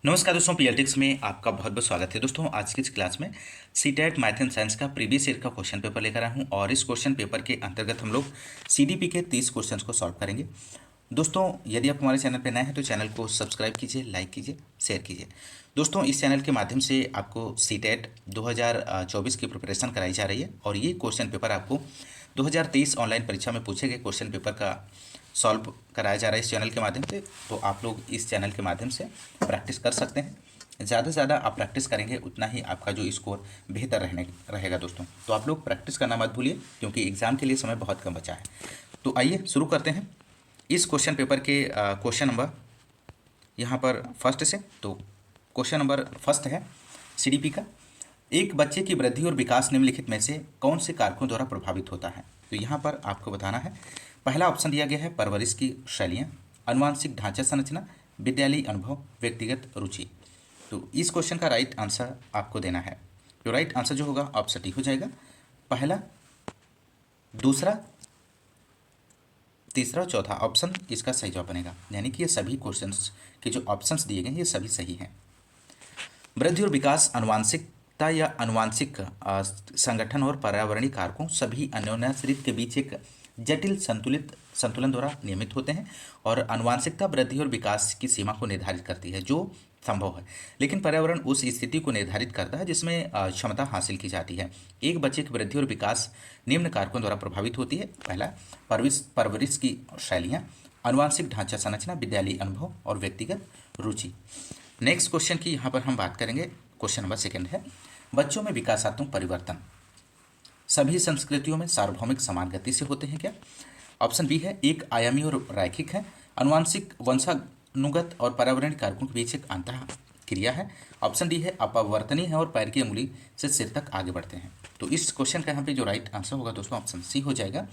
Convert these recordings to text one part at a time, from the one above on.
नमस्कार दोस्तों, पीएलटिक्स में आपका बहुत बहुत स्वागत है। दोस्तों आज की इस क्लास में सीटेट मैथ एंड साइंस का प्रीवियस ईयर का क्वेश्चन पेपर लेकर आया हूं और इस क्वेश्चन पेपर के अंतर्गत हम लोग सीडीपी के 30 क्वेश्चंस को सॉल्व करेंगे। दोस्तों यदि आप हमारे चैनल पर नए हैं तो चैनल को सब्सक्राइब कीजिए, लाइक कीजिए, शेयर कीजिए। दोस्तों इस चैनल के माध्यम से आपको सीटेट 2024 की प्रिपरेशन कराई जा रही है और ये क्वेश्चन पेपर आपको 2023 ऑनलाइन परीक्षा में पूछे गए क्वेश्चन पेपर का सॉल्व कराया जा रहा है इस चैनल के माध्यम से। तो आप लोग इस चैनल के माध्यम से प्रैक्टिस कर सकते हैं। ज़्यादा से ज़्यादा आप प्रैक्टिस करेंगे उतना ही आपका जो स्कोर बेहतर रहेगा दोस्तों। तो आप लोग प्रैक्टिस करना मत भूलिए क्योंकि एग्ज़ाम के लिए समय बहुत कम बचा है। तो आइए शुरू करते हैं इस क्वेश्चन पेपर के क्वेश्चन नंबर यहाँ पर फर्स्ट से। तो क्वेश्चन नंबर फर्स्ट है सीडीपी का। एक बच्चे की वृद्धि और विकास निम्नलिखित में से कौन से कारकों द्वारा प्रभावित होता है? तो यहाँ पर आपको बताना है। पहला ऑप्शन दिया गया है परवरिश की शैलियाँ, अनुवांशिक ढांचा संरचना, विद्यालयी अनुभव, व्यक्तिगत रुचि। तो इस क्वेश्चन का राइट आंसर आपको देना है। तो राइट आंसर जो होगा ऑप्शन डी हो जाएगा। पहला, दूसरा, तीसरा और चौथा ऑप्शन इसका सही जवाब बनेगा। यानी कि ये सभी क्वेश्चंस के जो ऑप्शंस दिए गए हैं ये सभी सही हैं। वृद्धि और विकास अनुवांशिकता या अनुवांशिक संगठन और पर्यावरणीय कारकों सभी अन्योन्याश्रित के बीच एक जटिल संतुलन द्वारा नियमित होते हैं और अनुवांशिकता वृद्धि और विकास की सीमा को निर्धारित करती है जो संभव है, लेकिन पर्यावरण उस स्थिति को निर्धारित करता है जिसमें क्षमता हासिल की जाती है। एक बच्चे की वृद्धि और विकास निम्न कारकों द्वारा प्रभावित होती है। पहला, परवरिश की शैलियाँ, अनुवांशिक ढांचा संरचना, विद्यालयी अनुभव और व्यक्तिगत रुचि। नेक्स्ट क्वेश्चन की यहाँ पर हम बात करेंगे। क्वेश्चन नंबर सेकंड है, बच्चों में विकासात्मक परिवर्तन सभी संस्कृतियों में सार्वभौमिक समान गति से होते हैं क्या? ऑप्शन बी है एक आयामी और रैखिक है, अनुवांशिक वंशानुगत और पर्यावरणीय कारकों के बीच एक अंतः क्रिया है। ऑप्शन डी है अपवर्तनीय है और पैर की अंगुली से सिर तक आगे बढ़ते हैं। तो इस क्वेश्चन का यहाँ पे जो राइट आंसर होगा दोस्तों ऑप्शन सी हो जाएगा।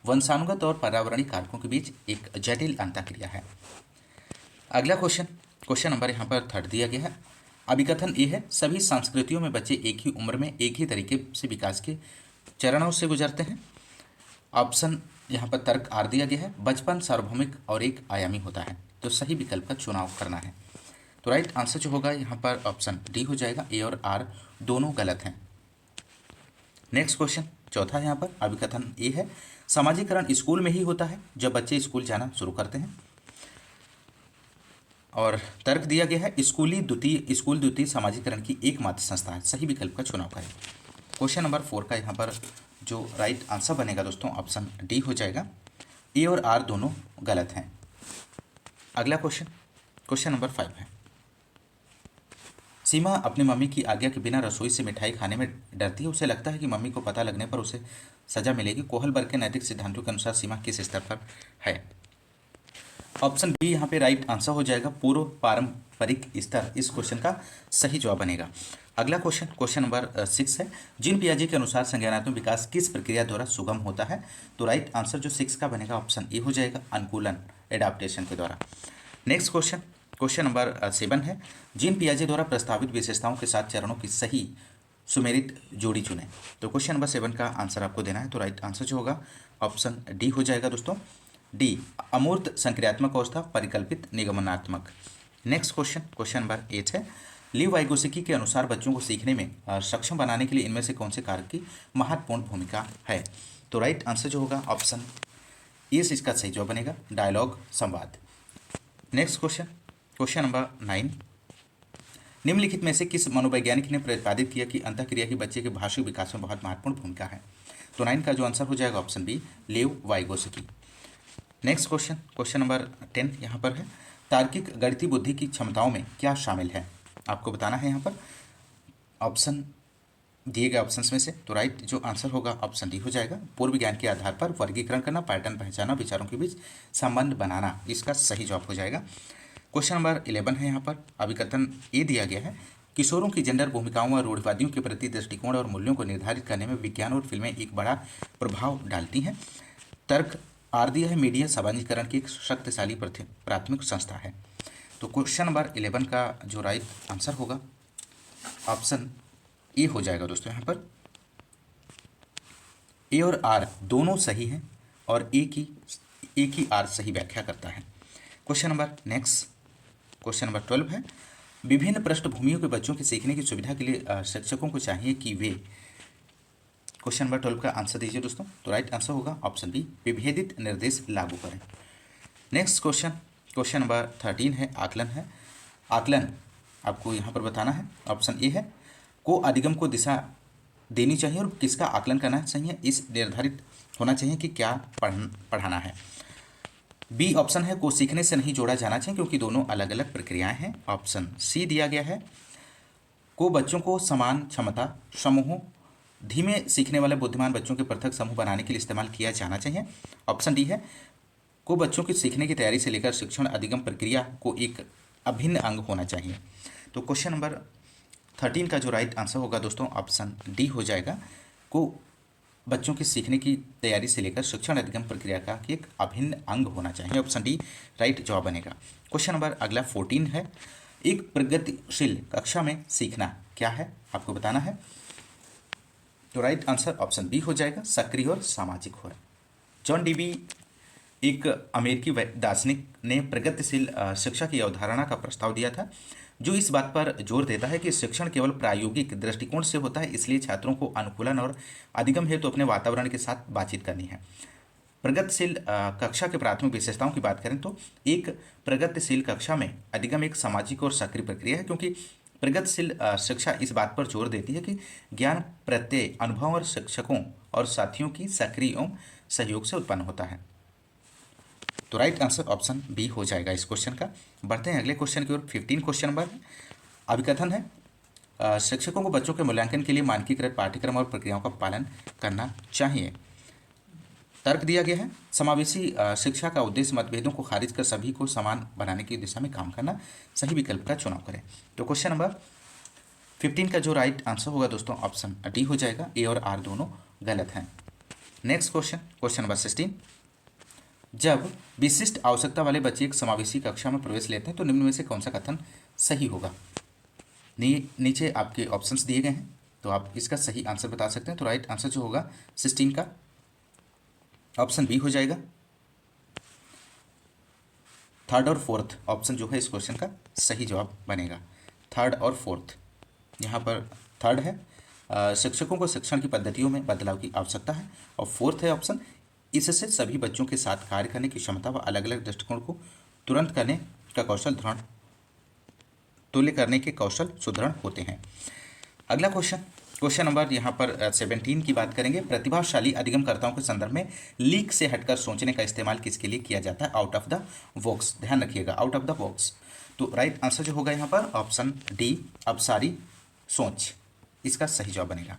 वंशानुगत और पर्यावरणीय कारकों के बीच एक जटिल अंतः क्रिया है। अगला क्वेश्चन नंबर यहाँ पर थर्ड दिया गया है। अभिकथन ए है, सभी संस्कृतियों में बच्चे एक ही उम्र में एक ही तरीके से विकास के चरणों से गुजरते हैं। ऑप्शन यहाँ पर तर्क आर दिया गया है, बचपन सार्वभौमिक और एक आयामी होता है। तो सही विकल्प का चुनाव करना है। तो राइट आंसर जो होगा यहाँ पर ऑप्शन डी हो जाएगा। ए और आर दोनों गलत हैं। नेक्स्ट क्वेश्चन चौथा है यहाँ पर, अभिकथन ए है, सामाजिकरण स्कूल में ही होता है जब बच्चे स्कूल जाना शुरू करते हैं। और तर्क दिया गया है, स्कूल द्वितीय सामाजिकरण की एकमात्र संस्था है। सही विकल्प का चुनाव करें। क्वेश्चन नंबर 4 का यहाँ पर जो राइट आंसर बनेगा दोस्तों ऑप्शन डी हो जाएगा। ए और आर दोनों गलत हैं। अगला क्वेश्चन नंबर 5 है, सीमा अपनी मम्मी की आज्ञा के बिना रसोई से मिठाई खाने में डरती है। उसे लगता है कि मम्मी को पता लगने पर उसे सजा मिलेगी। कोहलबर्ग के नैतिक सिद्धांतों के अनुसार सीमा किस स्तर पर है? ऑप्शन बी यहाँ पे राइट आंसर हो जाएगा, पूर्व पारंपरिक स्तर इस क्वेश्चन का सही जवाब बनेगा। अगला क्वेश्चन नंबर 6 है, जीन पियाजे के अनुसार संज्ञानात्मक विकास किस प्रक्रिया द्वारा सुगम होता है? तो राइट आंसर जो 6 का बनेगा ऑप्शन ए हो जाएगा, अनुकूलन एडाप्टेशन के द्वारा। नेक्स्ट क्वेश्चन नंबर 7 है, जीन पियाजे द्वारा प्रस्तावित विशेषताओं के साथ चरणों की सही सुमेलित जोड़ी चुनें। तो क्वेश्चन नंबर 7 का आंसर आपको देना है। तो राइट आंसर जो होगा ऑप्शन डी हो जाएगा दोस्तों, डी, अमूर्त संक्रियात्मक अवस्था, परिकल्पित निगमनात्मक। नेक्स्ट क्वेश्चन नंबर 8 है, लीव वाइगोस्की के अनुसार बच्चों को सीखने में सक्षम बनाने के लिए इनमें से कौन से कारक की महत्वपूर्ण भूमिका है? तो राइट आंसर जो होगा ऑप्शन ए इसका सही जवाब बनेगा, डायलॉग, संवाद। नेक्स्ट क्वेश्चन नंबर 9, निम्नलिखित में से किस मनोवैज्ञानिक ने प्रतिपादित किया कि अंतःक्रिया की बच्चे के भाषिक विकास में बहुत महत्वपूर्ण भूमिका है? तो 9 का जो आंसर हो जाएगा option B, Lev Vygotsky. Next question number 10 यहाँ पर है, तार्किक गणितीय बुद्धि की क्षमताओं में क्या शामिल है? आपको बताना है यहाँ पर ऑप्शन दिए गए ऑप्शंस में से। तो राइट जो आंसर होगा ऑप्शन डी हो जाएगा, पूर्व ज्ञान के आधार पर वर्गीकरण करना, पैटर्न पहचाना, विचारों के बीच संबंध बनाना, इसका सही जवाब हो जाएगा। क्वेश्चन नंबर 11 है यहाँ पर, अभिकथन ए दिया गया है, किशोरों की जेंडर भूमिकाओं और रूढ़िवादियों के प्रति दृष्टिकोण और मूल्यों को निर्धारित करने में विज्ञान और फिल्में एक बड़ा प्रभाव डालती हैं। तर्क आर दिया है, मीडिया सामाजिकरण की एक शक्तिशाली प्राथमिक संस्था है। तो क्वेश्चन नंबर 11 का जो राइट आंसर होगा ऑप्शन ए हो जाएगा दोस्तों। यहाँ पर ए और आर दोनों सही हैं और ए की आर सही व्याख्या करता है। क्वेश्चन नंबर 12 है, विभिन्न पृष्ठभूमियों के बच्चों के सीखने की सुविधा के लिए शिक्षकों को चाहिए कि वे, क्वेश्चन नंबर 12 का आंसर दीजिए दोस्तों। तो राइट आंसर होगा ऑप्शन बी, विभेदित निर्देश लागू करें। नेक्स्ट क्वेश्चन, क्वेश्चन नंबर 13 है, आकलन है। आकलन आपको यहाँ पर बताना है। ऑप्शन ए है, को अधिगम को दिशा देनी चाहिए और किसका आकलन करना चाहिए, इस निर्धारित होना चाहिए कि क्या पढ़ाना है। बी ऑप्शन है, को सीखने से नहीं जोड़ा जाना चाहिए क्योंकि दोनों अलग अलग प्रक्रियाएं हैं। ऑप्शन सी दिया गया है, को बच्चों को समान क्षमता समूहों, धीमे सीखने वाले बुद्धिमान बच्चों के पृथक समूह बनाने के लिए इस्तेमाल किया जाना चाहिए। ऑप्शन डी है, को बच्चों की सीखने की तैयारी से लेकर शिक्षण अधिगम प्रक्रिया को एक अभिन्न अंग होना चाहिए। तो क्वेश्चन नंबर 13 का जो राइट आंसर होगा दोस्तों ऑप्शन डी हो जाएगा, को बच्चों की सीखने की तैयारी से लेकर शिक्षण अधिगम प्रक्रिया का एक अभिन्न अंग होना चाहिए। ऑप्शन डी राइट जवाब बनेगा। क्वेश्चन नंबर अगला 14 है, एक प्रगतिशील कक्षा में सीखना क्या है, आपको बताना है। तो राइट आंसर ऑप्शन बी हो जाएगा, सक्रिय और सामाजिक हो। जॉन डीवी एक अमेरिकी दार्शनिक ने प्रगतिशील शिक्षा की अवधारणा का प्रस्ताव दिया था, जो इस बात पर जोर देता है कि शिक्षण केवल प्रायोगिक दृष्टिकोण से होता है, इसलिए छात्रों को अनुकूलन और अधिगम हेतु अपने वातावरण के साथ बातचीत करनी है। प्रगतिशील कक्षा के प्राथमिक विशेषताओं की बात करें तो एक प्रगतिशील कक्षा में अधिगम एक सामाजिक और सक्रिय प्रक्रिया है, क्योंकि प्रगतिशील शिक्षा इस बात पर जोर देती है कि ज्ञान प्रत्यय अनुभव और शिक्षकों और साथियों की सक्रिय एवं सहयोग से उत्पन्न होता है। तो राइट आंसर ऑप्शन बी हो जाएगा इस क्वेश्चन का। बढ़ते हैं अगले क्वेश्चन की ओर। 15 क्वेश्चन नंबर अभिकथन है, शिक्षकों को बच्चों के मूल्यांकन के लिए मानकीकृत पाठ्यक्रम और प्रक्रियाओं का पालन करना चाहिए। तर्क दिया गया है, समावेशी शिक्षा का उद्देश्य मतभेदों को खारिज कर सभी को समान बनाने की दिशा में काम करना। सही विकल्प का चुनाव करें। तो क्वेश्चन नंबर 15 का जो राइट आंसर होगा दोस्तों ऑप्शन डी हो जाएगा, ए और आर दोनों गलत हैं। नेक्स्ट क्वेश्चन, क्वेश्चन नंबर 16, जब विशिष्ट आवश्यकता वाले बच्चे एक समावेशी कक्षा में प्रवेश लेते हैं तो निम्न में से कौन सा कथन सही होगा। नीचे आपके ऑप्शंस दिए गए हैं, तो आप इसका सही आंसर बता सकते हैं। तो राइट आंसर जो होगा 16 का ऑप्शन बी हो जाएगा। थर्ड और फोर्थ ऑप्शन जो है इस क्वेश्चन का सही जवाब बनेगा। थर्ड और फोर्थ, यहाँ पर थर्ड है, शिक्षकों को शिक्षण की पद्धतियों में बदलाव की आवश्यकता है, और फोर्थ है ऑप्शन, इससे सभी बच्चों के साथ कार्य करने की क्षमता व अलग अलग दृष्टिकोण को तुरंत करने का कौशल तुल्य करने के कौशल सुदृढ़ होते हैं। अगला क्वेश्चन, क्वेश्चन नंबर यहाँ पर 17 की बात करेंगे। प्रतिभाशाली अधिगमकर्ताओं के संदर्भ में लीक से हटकर सोचने का इस्तेमाल किसके लिए किया जाता है, आउट ऑफ द बॉक्स। ध्यान रखिएगा, आउट ऑफ द बॉक्स। तो राइट आंसर जो होगा यहाँ पर ऑप्शन डी, अपसारी सोच, इसका सही जवाब बनेगा।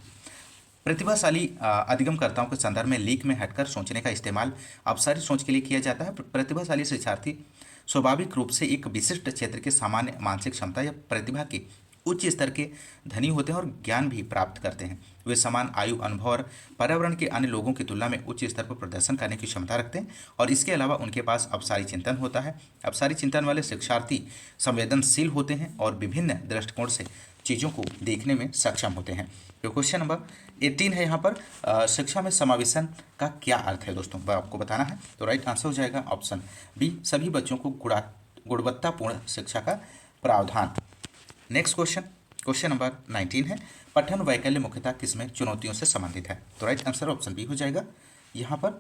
प्रतिभाशाली अधिगमकर्ताओं के संदर्भ में लीक में हटकर सोचने का इस्तेमाल अपसारी सोच के लिए किया जाता है। प्रतिभाशाली शिक्षार्थी स्वाभाविक रूप से एक विशिष्ट क्षेत्र के सामान्य मानसिक क्षमता या प्रतिभा के उच्च स्तर के धनी होते हैं और ज्ञान भी प्राप्त करते हैं। वे समान आयु, अनुभव और पर्यावरण के अन्य लोगों की तुलना में उच्च स्तर पर प्रदर्शन करने की क्षमता रखते हैं, और इसके अलावा उनके पास अपसारी चिंतन होता है। अपसारी चिंतन वाले शिक्षार्थी संवेदनशील होते हैं और विभिन्न दृष्टिकोण से चीज़ों को देखने में सक्षम होते हैं। तो क्वेश्चन नंबर 18 है यहाँ पर, शिक्षा में समावेशन का क्या अर्थ है दोस्तों, वह आपको बताना है। तो राइट आंसर हो जाएगा ऑप्शन बी, सभी बच्चों को गुणवत्तापूर्ण शिक्षा का प्रावधान। नेक्स्ट क्वेश्चन, क्वेश्चन नंबर 19 है, पठन वैकल्य मुख्यतः किसमें चुनौतियों से संबंधित है। तो राइट आंसर ऑप्शन बी हो जाएगा। यहाँ पर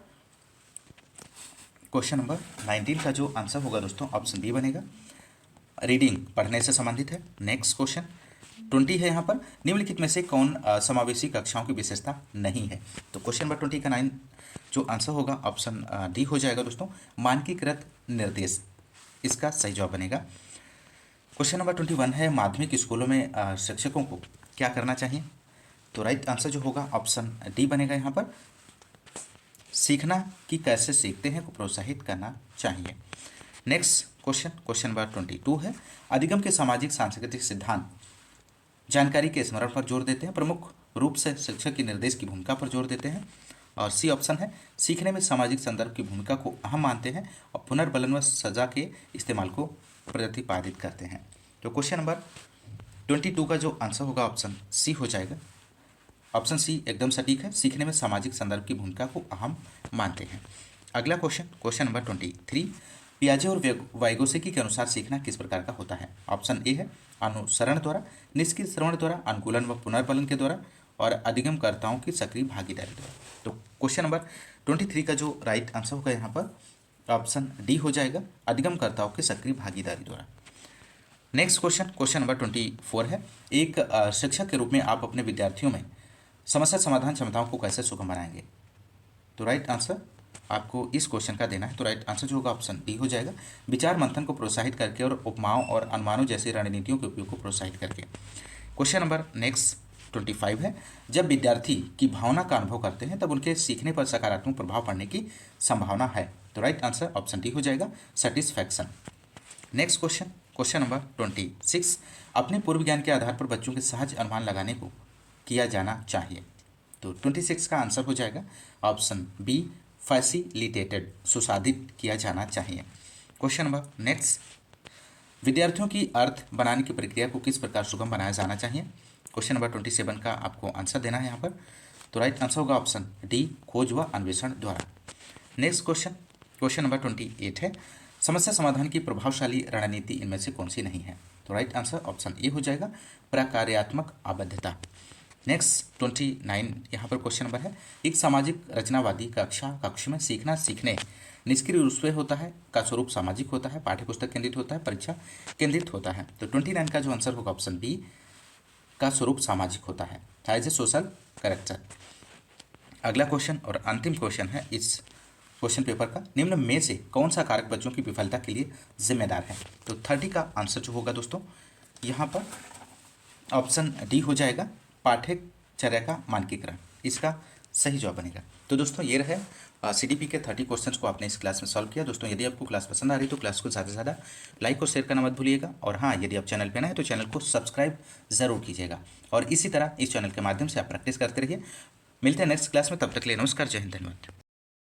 क्वेश्चन नंबर 19 का जो आंसर होगा दोस्तों ऑप्शन बी बनेगा, रीडिंग पढ़ने से संबंधित है। नेक्स्ट क्वेश्चन 20 है यहाँ पर, निम्नलिखित में से कौन समावेशी कक्षाओं की विशेषता नहीं है। तो क्वेश्चन नंबर 20 का 9 जो आंसर होगा ऑप्शन डी हो जाएगा दोस्तों, मानकीकृत निर्देश, इसका सही जवाब बनेगा। क्वेश्चन नंबर 21 है, माध्यमिक स्कूलों में शिक्षकों को क्या करना चाहिए। तो राइट आंसर जो होगा ऑप्शन डी बनेगा यहाँ पर, सीखना कि कैसे सीखते हैं को प्रोत्साहित करना चाहिए। नेक्स्ट क्वेश्चन, क्वेश्चन नंबर 22 है, अधिगम के सामाजिक सांस्कृतिक सिद्धांत जानकारी के स्मरण पर जोर देते हैं, प्रमुख रूप से शिक्षक की निर्देश की भूमिका पर जोर देते हैं, और सी ऑप्शन है, सीखने में सामाजिक संदर्भ की भूमिका को अहम मानते हैं और पुनर्बलन व सजा के इस्तेमाल को प्रतिपादित करते हैं। तो क्वेश्चन नंबर 22 का जो आंसर होगा ऑप्शन सी हो जाएगा। ऑप्शन सी एकदम सटीक है, सीखने में सामाजिक संदर्भ की भूमिका को अहम मानते हैं। अगला क्वेश्चन, क्वेश्चन नंबर 23, पियाजे और वाइगोसेकी के अनुसार सीखना किस प्रकार का होता है? ऑप्शन ए है अनुसरण द्वारा, निष्क्रिय श्रवण द्वारा, अनुकूलन व पुनर्पालन के द्वारा और अधिगमकर्ताओं की सक्रिय भागीदारी द्वारा। तो क्वेश्चन नंबर 23 का जो राइट आंसर होगा यहाँ पर ऑप्शन डी हो जाएगा, अधिगमकर्ताओं की सक्रिय भागीदारी द्वारा। नेक्स्ट क्वेश्चन नंबर 24 है, एक शिक्षक के रूप में आप अपने विद्यार्थियों में समस्या समाधान क्षमताओं को कैसे सुगम बनाएंगे? तो राइट आंसर आपको इस क्वेश्चन का देना है। तो राइट आंसर जो होगा ऑप्शन डी हो जाएगा, विचार मंथन को प्रोत्साहित करके और उपमाओं और अनुमानों जैसी रणनीतियों के उपयोग को प्रोत्साहित करके। क्वेश्चन नंबर नेक्स्ट 25 है, जब विद्यार्थी की भावना का अनुभव करते हैं तब उनके सीखने पर सकारात्मक प्रभाव पड़ने की संभावना है। तो राइट आंसर ऑप्शन डी हो जाएगा, सेटिस्फैक्शन। नेक्स्ट क्वेश्चन नंबर 26, अपने पूर्व ज्ञान के आधार पर बच्चों के सहज अनुमान लगाने को किया जाना चाहिए। तो 26 का आंसर हो जाएगा ऑप्शन बी, फैसिलिटेटेड, सुसाधित किया जाना चाहिए। क्वेश्चन नंबर नेक्स्ट, विद्यार्थियों की अर्थ बनाने की प्रक्रिया को किस प्रकार सुगम बनाया जाना चाहिए? क्वेश्चन नंबर 27 का आपको आंसर देना है यहाँ पर। तो राइट आंसर होगा ऑप्शन डी, खोज व अन्वेषण द्वारा। नेक्स्ट क्वेश्चन नंबर 28 है, समस्या समाधान की प्रभावशाली रणनीति इनमें से कौन सी नहीं है? तो राइट आंसर ऑप्शन ए हो जाएगा, प्रकार्यात्मक आबद्धता। नेक्स्ट 29 यहाँ पर क्वेश्चन नंबर है, एक सामाजिक रचनावादी कक्ष में सीखना सीखने निष्क्रिय रूप से होता है का स्वरूप सामाजिक होता है, पाठ्यपुस्तक केंद्रित होता है, परीक्षा केंद्रित होता है। तो 29 का जो आंसर होगा ऑप्शन बी का स्वरूप सामाजिक होता है, एज ए सोशल कैरेक्टर। अगला क्वेश्चन और अंतिम क्वेश्चन है इस क्वेश्चन पेपर का, निम्न में से कौन सा कारक बच्चों की विफलता के लिए जिम्मेदार है? तो 30 का आंसर जो होगा दोस्तों यहाँ पर ऑप्शन डी हो जाएगा, पाठ्यचर्या का मानकीकरण, इसका सही जवाब बनेगा। तो दोस्तों ये रहे CDP के 30 क्वेश्चंस को आपने इस क्लास में सॉल्व किया। दोस्तों यदि आपको क्लास पसंद आ रही तो क्लास को ज़्यादा से ज़्यादा लाइक और शेयर करना मत भूलिएगा। और हाँ, यदि आप चैनल पे नए हैं तो चैनल को सब्सक्राइब ज़रूर कीजिएगा। और इसी तरह इस चैनल के माध्यम से आप प्रैक्टिस करते रहिए। मिलते हैं नेक्स्ट क्लास में, तब तक के लिए नमस्कार, जय हिंद, धन्यवाद।